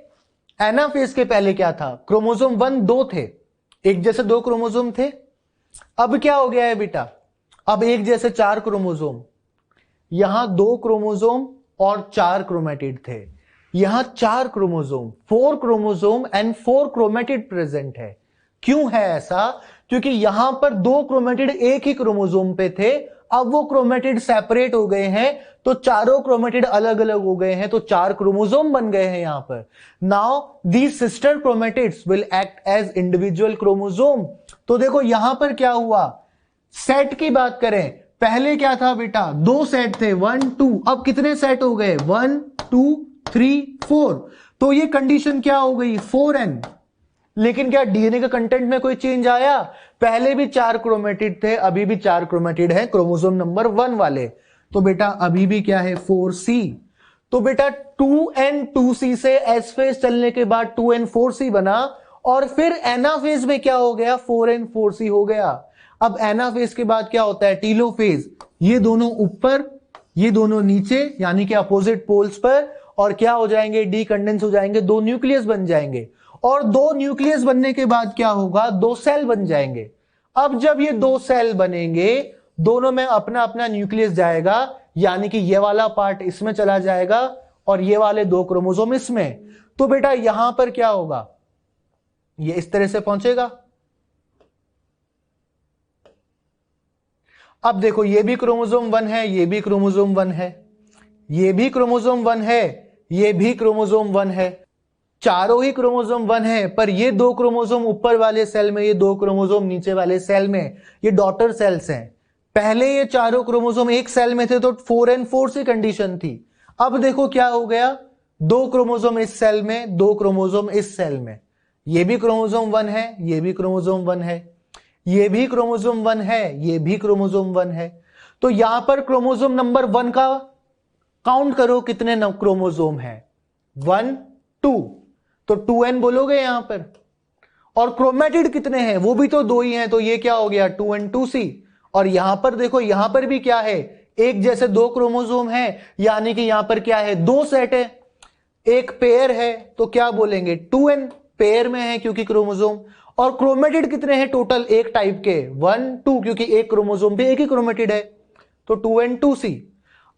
एनाफेज के पहले क्या था, क्रोमोसोम 1 2 थे, एक जैसे 2 क्रोमोसोम थे। अब क्या हो गया है बेटा, अब एक जैसे 4 क्रोमोसोम, यहां 2 क्रोमोसोम और 4 क्रोमेटिड थे, यहां 4 chromosome, 4 chromosome and 4 chromatid present है। क्यों है ऐसा, क्योंकि यहां पर 2 क्रोमेटिड एक ही क्रोमोसोम पे थे, अब वो क्रोमेटिड सेपरेट हो गए हैं, तो चारों क्रोमेटिड अलग अलग हो गए हैं, तो 4 क्रोमोसोम बन गए हैं यहां पर। Now these sister chromatids will act as individual chromosome. तो देखो यहां पर क्या हुआ, सेट की बात करें, पहले क्या था बेटा, 2 सेट थे 1 2, अब कितने सेट हो गए, 1 2 3 4। तो ये कंडीशन क्या हो गई, 4n। लेकिन क्या डीएनए का कंटेंट में कोई चेंज आया, पहले भी 4 क्रोमेटिड थे, अभी भी 4 क्रोमेटिड है, क्रोमोसोम नंबर 1 वाले। तो बेटा अभी भी क्या है, 4C। तो बेटा 2n2C से S फेज चलने के बाद 2n4C बना, और फिर एनाफेज में क्या हो गया, 4n4C हो गया। अब एनाफेज के बाद क्या होता है, टीलोफेज, ये दोनों ऊपर, ये दोनों नीचे, यानी कि अपोजिट पोल्स पर, और क्या हो जाएंगे, डीकंडेंस हो जाएंगे, 2 न्यूक्लियस बन जाएंगे। और 2 न्यूक्लियस बनने के बाद क्या होगा, 2 सेल बन जाएंगे। अब जब ये 2 सेल बनेंगे, दोनों में अपना अपना न्यूक्लियस जाएगा, यानी कि ये वाला पार्ट इसमें चला जाएगा और ये वाले 2 क्रोमोसोम इसमें। तो बेटा यहां पर क्या होगा, ये इस तरह से पहुंचेगा। अब देखो ये भी क्रोमोसोम 1 है, ये भी क्रोमोसोम 1 है, ये भी क्रोमोसोम 1 है, ये भी क्रोमोसोम 1 है, चारों ही क्रोमोसोम 1 है, पर ये 2 क्रोमोसोम ऊपर वाले सेल में, ये 2 क्रोमोसोम नीचे वाले सेल में, ये डॉटर सेल्स हैं। पहले ये चारों क्रोमोसोम एक सेल में थे तो 4n4 सी कंडीशन थी। अब देखो क्या हो गया, 2 क्रोमोसोम इस सेल में, 2 क्रोमोसोम इस सेल में, ये भी क्रोमोसोम 1 है, ये भी क्रोमोसोम 1 है, ये भी क्रोमोसोम 1 है, ये भी क्रोमोसोम 1 है। तो यहां पर क्रोमोसोम नंबर 1 का काउंट करो कितने क्रोमोसोम है, 1 2, तो 2n बोलोगे यहां पर। और क्रोमेटिड कितने हैं, वो भी तो 2 ही हैं, तो ये क्या हो गया 2n2c। और यहां पर देखो, यहां पर भी क्या है, एक जैसे 2 क्रोमोसोम है, यानी कि यहां पर क्या है, 2 सेट है, एक पेयर है, तो क्या बोलेंगे 2n, पेयर में है क्योंकि क्रोमोसोम। और क्रोमेटिड कितने हैं टोटल, एक टाइप के 1 2, क्योंकि एक क्रोमोसोम पे एक ही क्रोमेटिड है, तो 2n2c।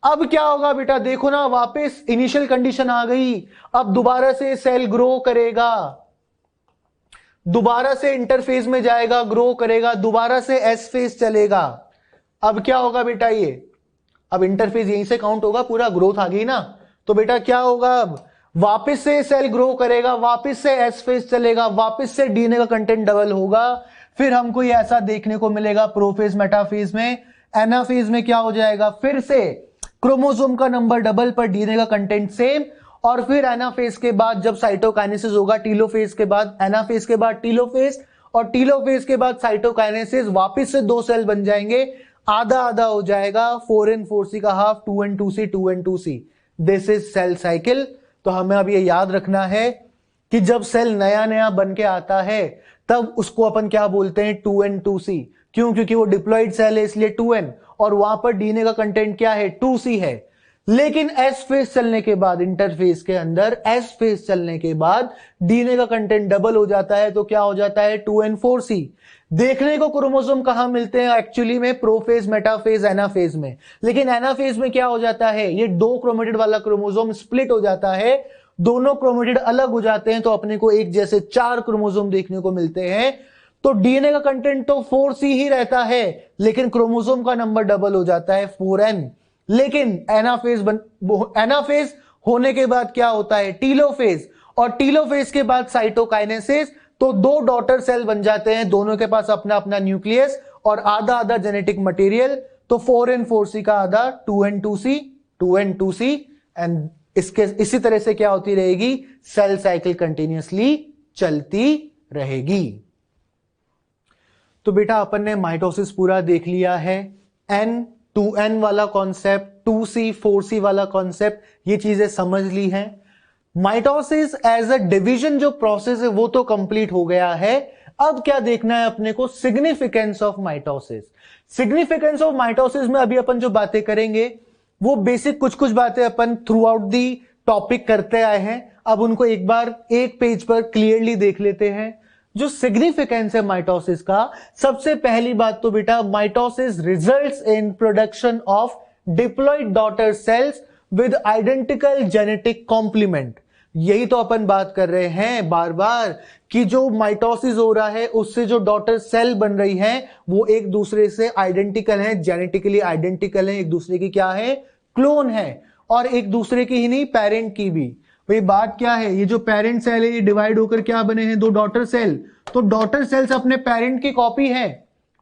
अब क्या होगा बेटा, देखो ना, वापस इनिशियल कंडीशन आ गई। अब दोबारा से सेल ग्रो करेगा, दोबारा से इंटरफेज में जाएगा, ग्रो करेगा, दोबारा से एस फेज चलेगा। अब क्या होगा बेटा, ये अब इंटरफेज यहीं से काउंट होगा, पूरा ग्रोथ आ गई ना। तो बेटा क्या होगा, अब वापस से सेल ग्रो करेगा, वापस से एस फेज चलेगा, वापस से डीएनए का कंटेंट डबल होगा। फिर हमको ये ऐसा देखने को मिलेगा प्रोफेज मेटाफेज में। एनाफेज में क्या हो जाएगा, फिर से क्रोमोसोम का नंबर डबल पर डीएनए का कंटेंट सेम। और फिर एनाफेज के बाद जब साइटोकाइनेसिस होगा, टीलोफेज के बाद, एनाफेज के बाद टीलोफेज, और टीलोफेज के बाद साइटोकाइनेसिस, वापस से 2 सेल बन जाएंगे, आधा आधा हो जाएगा, 4n4c का half, 2n2c 2n2c। This is cell cycle. तो हमें अब ये याद रखना है कि जब सेल नया नया बन के आता है तब उसको अपन क्या बोलते हैं, 2n2c। क्यों, क्योंकि वो डिप्लॉइड सेल है इसलिए 2n, और वहां पर डीएनए का कंटेंट क्या है, 2c है। लेकिन एस फेज चलने के बाद, इंटरफेज के अंदर एस फेज चलने के बाद डीएनए का कंटेंट डबल हो जाता है, तो क्या हो जाता है 2n4c। देखने को क्रोमोसोम कहां मिलते हैं एक्चुअली में, प्रोफेज मेटाफेज एनाफेज में। लेकिन एनाफेज में क्या हो जाता है, ये 2 क्रोमेटिड वाला क्रोमोसोम स्प्लिट हो जाता है, दोनों क्रोमेटिड अलग हो जाते हैं, तो अपने को एक जैसे 4 क्रोमोसोम देखने को मिलते हैं। तो डीएनए का कंटेंट तो 4c ही रहता है, लेकिन क्रोमोसोम का नंबर डबल हो जाता है 4n। लेकिन एनाफेज होने के बाद क्या होता है, टीलोफेज, और टीलोफेज के बाद साइटोकाइनेसिस, तो 2 डॉटर सेल बन जाते हैं, दोनों के पास अपना अपना न्यूक्लियस और आधा आधा जेनेटिक मटेरियल। तो 4n4c का आधा 2n2c 2n2c, एंड इसी तरह से क्या होती रहेगी, सेल साइकिल कंटिन्यूअसली चलती रहेगी। तो बेटा अपन ने माइटोसिस पूरा देख लिया है, n 2n वाला कॉन्सेप्ट, 2c 4c वाला कॉन्सेप्ट, ये चीजें समझ ली हैं। माइटोसिस एज अ डिवीजन जो प्रोसेस है वो तो कंप्लीट हो गया है। अब क्या देखना है अपने को, significance of mitosis. Significance of mitosis में अभी अपन जो बातें करेंगे वो बेसिक कुछ कुछ बातें अपन थ्रू आउट दी टॉपिक करते आए हैं, अब उनको एक बार एक पेज पर क्लियरली देख लेते हैं। जो सिग्निफिकेंस है माइटोसिस का, सबसे पहली बात तो बेटा, mitosis results in production of diploid daughter cells with identical genetic complement. यही तो अपन बात कर रहे हैं बार बार कि जो माइटोसिस हो रहा है उससे जो डॉटर सेल बन रही है वो एक दूसरे से आइडेंटिकल है, जेनेटिकली आइडेंटिकल है, एक दूसरे की क्या है, क्लोन है, और एक दूसरे की ही नहीं, पेरेंट की भी। भाई बात क्या है, ये जो पेरेंट सेल है ये डिवाइड होकर क्या बने हैं, 2 डॉटर सेल। तो डॉटर सेल्स अपने पेरेंट की कॉपी है,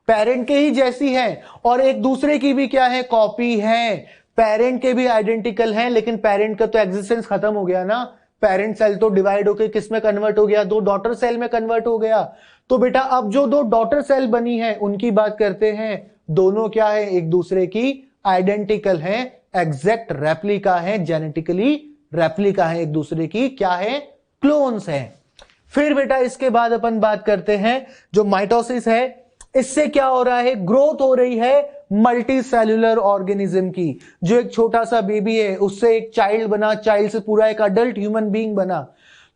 पेरेंट के ही जैसी है, और एक दूसरे की भी क्या है, कॉपी है। पेरेंट के भी आइडेंटिकल हैं, लेकिन पेरेंट का तो एग्जिस्टेंस खत्म हो गया ना, पेरेंट सेल तो डिवाइड होकर किस में कन्वर्ट हो गया, 2 डॉटर सेल में कन्वर्ट हो गया। तो बेटा अब जो 2 डॉटर सेल बनी है उनकी बात करते हैं, दोनों क्या है, एक दूसरे की आइडेंटिकल है, एग्जैक्ट रेप्लिका है, जेनेटिकली रेप्लिका है, एक दूसरे की क्या है, क्लोन्स है। फिर बेटा इसके बाद अपन बात करते हैं जो माइटोसिस है, इससे क्या हो रहा है, ग्रोथ हो रही है मल्टी सेल्यूलर ऑर्गेनिज्म की। जो एक छोटा सा बेबी है उससे एक चाइल्ड बना, चाइल्ड से पूरा एक अडल्ट ह्यूमन बीइंग बना।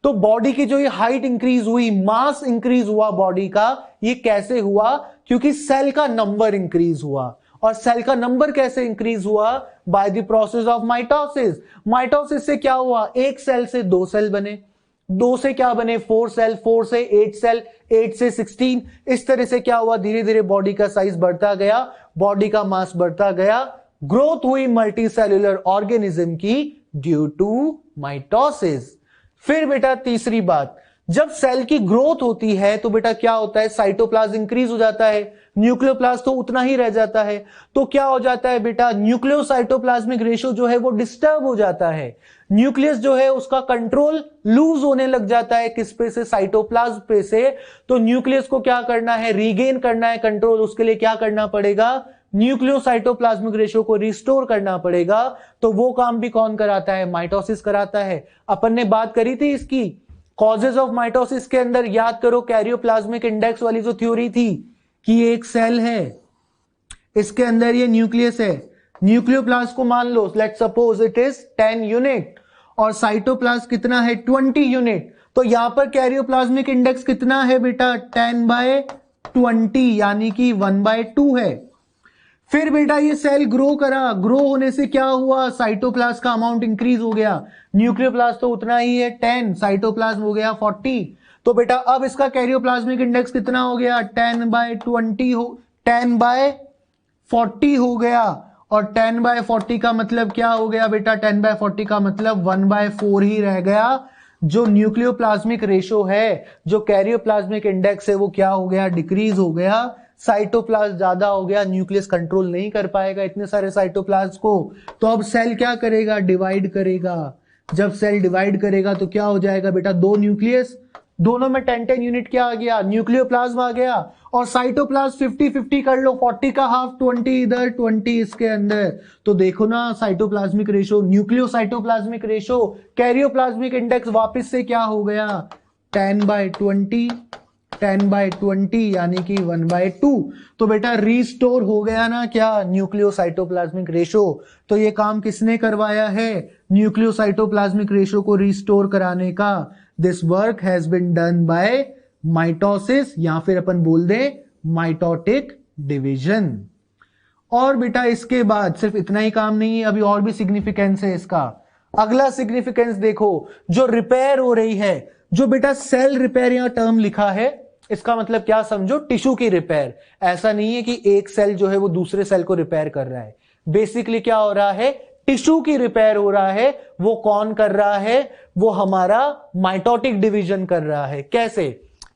तो बॉडी की जो ये हाइट इंक्रीज हुई, मास इंक्रीज हुआ बॉडी का, ये कैसे हुआ, क्योंकि सेल का नंबर इंक्रीज हुआ। और सेल का नंबर कैसे इंक्रीज हुआ, by the process of mitosis. Mitosis से क्या हुआ, एक सेल से 2 सेल बने, 2 से क्या बने, 4 सेल, 4 से 8 सेल, 8 से 16। इस तरह से क्या हुआ, धीरे धीरे बॉडी का साइज बढ़ता गया, बॉडी का मास बढ़ता गया, ग्रोथ हुई मल्टी सेल्यूलर ऑर्गेनिज्म की, ड्यू टू माइटोसिस। फिर बेटा तीसरी बात, जब सेल की ग्रोथ होती है तो बेटा क्या होता है, साइटोप्लाज्म इंक्रीज हो जाता है, न्यूक्लियोप्लास्ट तो उतना ही रह जाता है। तो क्या हो जाता है बेटा, न्यूक्लियोसाइटोप्लाज्मिक रेशियो जो है वो डिस्टर्ब हो जाता है। न्यूक्लियस जो है उसका कंट्रोल लूज होने लग जाता है, किस पे से, साइटोप्लाज्म पे से। तो न्यूक्लियस को क्या करना है, रीगेन करना है कंट्रोल, उसके लिए क्या करना पड़ेगा, न्यूक्लियोसाइटोप्लाज्मिक रेशियो को रिस्टोर करना पड़ेगा। तो वो काम भी कौन कराता है, माइटोसिस कराता है। अपन ने बात करी थी इसकी कॉजेज ऑफ माइटोसिस के अंदर, याद करो कैरियोप्लाज्मिक इंडेक्स वाली जो थ्योरी थी कि एक सेल है, इसके अंदर ये न्यूक्लियस है, न्यूक्लियोप्लास्ट को मान लो let suppose it is 10 unit और साइटोप्लाज्म कितना है 20 यूनिट। तो यहां पर कैरियोप्लाज्मिक इंडेक्स कितना है बेटा 10/20 यानी कि 1/2 है। फिर बेटा ये सेल ग्रो करा, ग्रो होने से क्या हुआ, साइटोप्लाज्म का अमाउंट इंक्रीज हो गया, न्यूक्लियोप्लास्ट तो उतना ही है 10, साइटोप्लाज्म हो गया 40। तो बेटा अब इसका कैरियोप्लाज्मिक इंडेक्स कितना हो गया 10/20 हो 10/40 हो गया। और 10/40 का मतलब क्या हो गया बेटा, 10/40 का मतलब 1/4 ही रह गया। जो न्यूक्लियोप्लाज्मिक रेशो है, जो कैरियोप्लाज्मिक इंडेक्स है, वो क्या हो गया, डिक्रीज हो गया। साइटोप्लाज्म ज्यादा हो गया, न्यूक्लियस कंट्रोल नहीं कर पाएगा इतने सारे साइटोप्लाज्म को। तो अब सेल क्या करेगा, डिवाइड करेगा। जब सेल डिवाइड करेगा तो क्या हो जाएगा बेटा, दो न्यूक्लियस, दोनों में 10-10 यूनिट क्या आ गया, न्यूक्लियोप्लाज्म आ गया। और साइटोप्लाज्म 50-50 कर लो, 40 का हाफ 20 इधर 20 इसके अंदर। तो देखो ना cytoplasmic ratio, nucleocytoplasmic ratio, karyoplasmic index वापस से क्या हो गया 10/20 10/20 यानी कि 1/2। तो बेटा रिस्टोर हो गया ना क्या, न्यूक्लियोसाइटोप्लाज्मिक रेशो। तो ये काम किसने करवाया है, न्यूक्लियोसाइटोप्लाज्मिक रेशो को रिस्टोर कराने का। This work has been done by mitosis या फिर अपन बोल दे माइटोटिक डिवीजन। और बेटा इसके बाद सिर्फ इतना ही काम नहीं है, अभी और भी सिग्निफिकेंस है इसका। अगला सिग्निफिकेंस देखो, जो रिपेयर हो रही है, जो बेटा सेल रिपेयर यहां टर्म लिखा है, इसका मतलब क्या समझो, टिश्यू की रिपेयर। ऐसा नहीं है कि एक सेल जो है वो दूसरे सेल को रिपेयर कर रहा है। बेसिकली क्या हो रहा है, टिश्यू की रिपेयर हो रहा है। वो कौन कर रहा है, वो हमारा माइटोटिक डिवीजन कर रहा है। कैसे,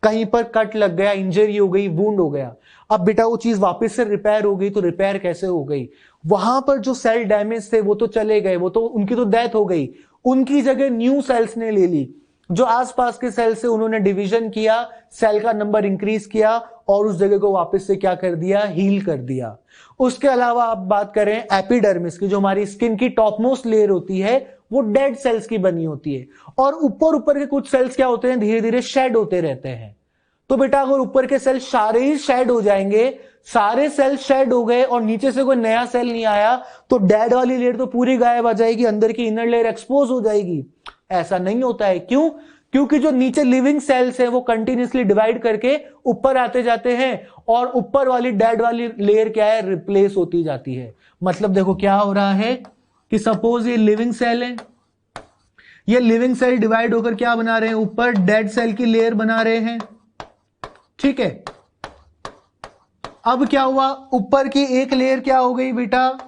कहीं पर कट लग गया, इंजरी हो गई, वुंड हो गया, अब बेटा वो चीज वापस से रिपेयर हो गई। तो रिपेयर कैसे हो गई, वहां पर जो सेल डैमेज थे वो तो चले गए, वो तो उनकी तो डेथ हो गई, उनकी जगह न्यू सेल्स ने ले ली। जो आसपास के सेल से उन्होंने डिवीजन किया, सेल का नंबर इंक्रीज किया और उस जगह को वापस से क्या कर दिया, हील कर दिया। उसके अलावा आप बात करें एपिडर्मिस की, जो हमारी स्किन की टॉप मोस्ट लेयर होती है, वो डेड सेल्स की बनी होती है। और ऊपर ऊपर के कुछ सेल्स क्या होते हैं, धीरे धीरे शेड होते रहते हैं। तो बेटा अगर ऊपर के सेल सारे ही शेड हो जाएंगे, सारे सेल शेड हो गए और नीचे से कोई नया सेल नहीं आया, तो डेड वाली लेयर तो पूरी गायब आ जाएगी, अंदर की इनर लेयर एक्सपोज हो जाएगी। ऐसा नहीं होता है, क्यों, क्योंकि जो नीचे लिविंग सेल्स हैं वो कंटिन्यूसली डिवाइड करके ऊपर आते जाते हैं और ऊपर वाली डेड वाली लेयर क्या है, रिप्लेस होती जाती है। मतलब देखो क्या हो रहा है कि सपोज ये लिविंग सेल है, ये लिविंग सेल डिवाइड होकर क्या बना रहे हैं, ऊपर डेड सेल की लेयर बना रहे हैं, ठीक है। अब क्या हुआ, ऊपर की एक लेयर क्या हो गई बेटा,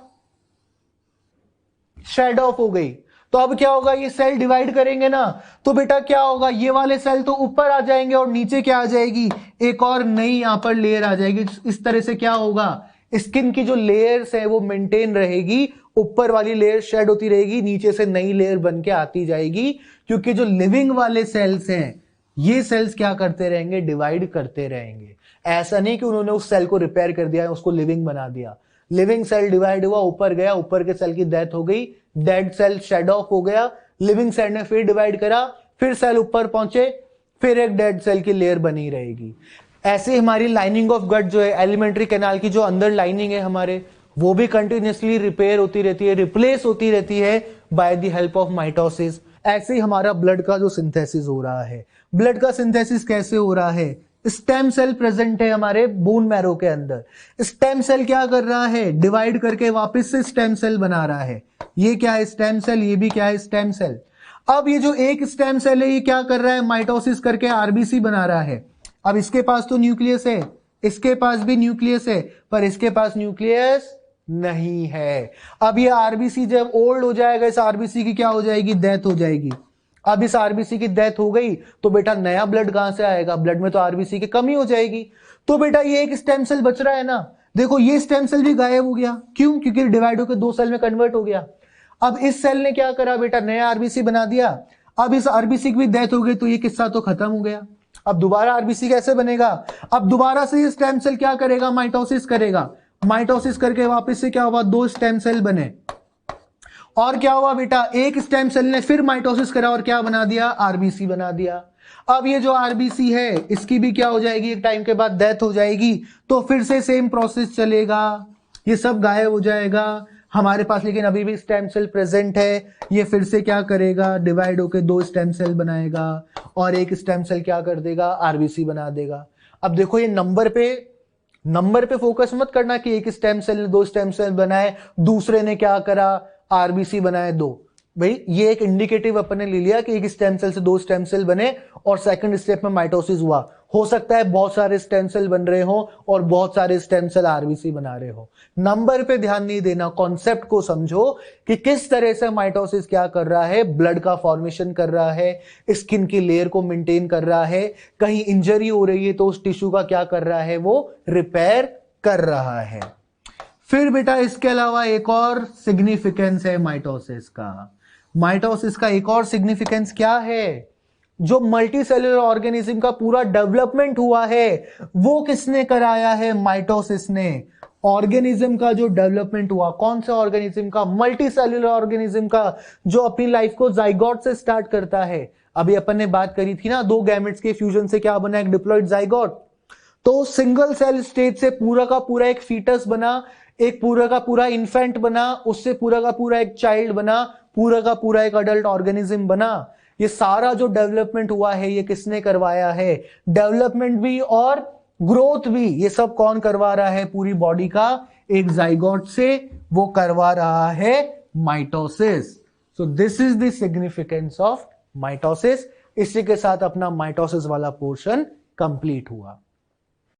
शेड ऑफ हो गई। तो अब क्या होगा, ये सेल डिवाइड करेंगे ना, तो बेटा क्या होगा, ये वाले सेल तो ऊपर आ जाएंगे और नीचे क्या आ जाएगी, एक और नई यहां पर लेयर आ जाएगी। इस तरह से क्या होगा, स्किन की जो लेयर्स है वो मेंटेन रहेगी, ऊपर वाली लेयर शेड होती रहेगी, नीचे से नई लेयर बन के आती जाएगी। क्योंकि जो लिविंग वाले सेल्स हैं, ये सेल्स क्या करते रहेंगे, डिवाइड करते रहेंगे। ऐसा नहीं कि उन्होंने उस सेल को रिपेयर कर दिया, उसको लिविंग बना दिया। लिविंग सेल डिवाइड हुआ, ऊपर गया, ऊपर के सेल की डेथ हो गई, डेड सेल शेड ऑफ हो गया, लिविंग सेल ने फिर डिवाइड करा, फिर सेल ऊपर पहुंचे, फिर एक डेड सेल की लेयर बनी रहेगी। ऐसे हमारी लाइनिंग ऑफ गट जो है, एलिमेंट्री कैनाल की जो अंदर लाइनिंग है हमारे, वो भी कंटिन्यूसली रिपेयर होती रहती है, रिप्लेस होती रहती है by the help of mitosis. ऐसे ही हमारा ब्लड का जो सिंथेसिस हो रहा है, ब्लड का सिंथेसिस कैसे हो रहा है, स्टेम सेल प्रेजेंट है हमारे बोन मैरो के अंदर। स्टेम सेल क्या कर रहा है, डिवाइड करके वापस से स्टेम सेल बना रहा है। ये क्या है, स्टेम सेल, ये भी क्या है, स्टेम सेल। अब ये जो एक स्टेम सेल है, ये क्या कर रहा है, माइटोसिस करके आरबीसी बना रहा है। अब इसके पास तो न्यूक्लियस है, इसके पास भी न्यूक्लियस है, पर इसके पास न्यूक्लियस नहीं है। अब ये आरबीसी जब ओल्ड हो जाएगा, इस आरबीसी की क्या हो जाएगी, डेथ हो जाएगी। अब इस आरबीसी की डेथ हो गई तो बेटा नया ब्लड कहां से आएगा, ब्लड में तो आरबीसी की कमी हो जाएगी। तो बेटा ये एक स्टेम सेल बच रहा है ना, देखो ये स्टेम सेल भी गायब हो गया, क्यों, क्योंकि डिवाइड होकर 2 सेल में कन्वर्ट हो गया। अब इस सेल ने क्या करा बेटा, नया आरबीसी बना दिया। अब इस आरबीसी की भी डेथ हो गई तो ये किस्सा तो खत्म हो गया। अब दोबारा आरबीसी कैसे बनेगा, अब दोबारा से ये स्टेम सेल क्या करेगा, माइटोसिस करेगा। माइटोसिस करके वापस से क्या हुआ, 2 स्टेम सेल बने। और क्या हुआ बेटा, एक स्टेम सेल ने फिर माइटोसिस करा और क्या बना दिया, आरबीसी बना दिया। अब ये जो आरबीसी है इसकी भी क्या हो जाएगी, एक टाइम के बाद डेथ हो जाएगी, तो फिर से सेम प्रोसेस चलेगा, ये सब गायब हो जाएगा हमारे पास, लेकिन अभी भी स्टेम सेल प्रेजेंट है। ये फिर से क्या करेगा, डिवाइड होकर 2 स्टेम सेल बनाएगा और एक स्टेम सेल क्या कर देगा, आरबीसी बना देगा। अब देखो ये नंबर पे फोकस मत करना कि एक स्टेम सेल ने 2 स्टेम सेल बनाए, दूसरे ने क्या करा, आरबीसी बनाए 2। भाई ये एक इंडिकेटिव अपन ने ले लिया कि एक स्टेम सेल से 2 स्टेम सेल बने और सेकंड स्टेप में माइटोसिस हुआ। हो सकता है बहुत सारे स्टेम सेल बन रहे हो और बहुत सारे स्टेम सेल आरबीसी बना रहे हो। नंबर पे ध्यान नहीं देना, कॉन्सेप्ट को समझो कि किस तरह से माइटोसिस क्या कर रहा है, ब्लड का फॉर्मेशन कर रहा है, स्किन की लेयर को मेंटेन कर रहा है, कहीं इंजरी हो रही है तो उस टिश्यू का क्या कर रहा है, वो रिपेयर कर रहा है। फिर बेटा इसके अलावा एक और सिग्निफिकेंस है माइटोसिस का। माइटोसिस का एक और सिग्निफिकेंस क्या है, जो मल्टी सेलुलर ऑर्गेनिज्म का पूरा डेवलपमेंट हुआ है वो किसने कराया है, माइटोसिस ने। ऑर्गेनिज्म का जो डेवलपमेंट हुआ, कौन से ऑर्गेनिज्म का, मल्टी सेलुलर ऑर्गेनिज्म का, जो अपनी लाइफ को जाइगोट से स्टार्ट करता है। अभी अपन ने बात करी थी ना, 2 गैमेट्स के फ्यूजन से क्या बना, एक डिप्लॉइड जाइगोट। तो सिंगल सेल स्टेज से पूरा का पूरा एक फीटस बना, एक पूरा का पूरा इन्फेंट बना, उससे पूरा का पूरा एक चाइल्ड बना, पूरा का पूरा एक अडल्ट ऑर्गेनिज्म बना। ये सारा जो डेवलपमेंट हुआ है ये किसने करवाया है, डेवलपमेंट भी और ग्रोथ भी, ये सब कौन करवा रहा है, पूरी बॉडी का एक जाइगोट से वो करवा रहा है mitosis. So this is the significance of mitosis. इसी के साथ अपना माइटोसिस वाला पोर्शन कंप्लीट हुआ।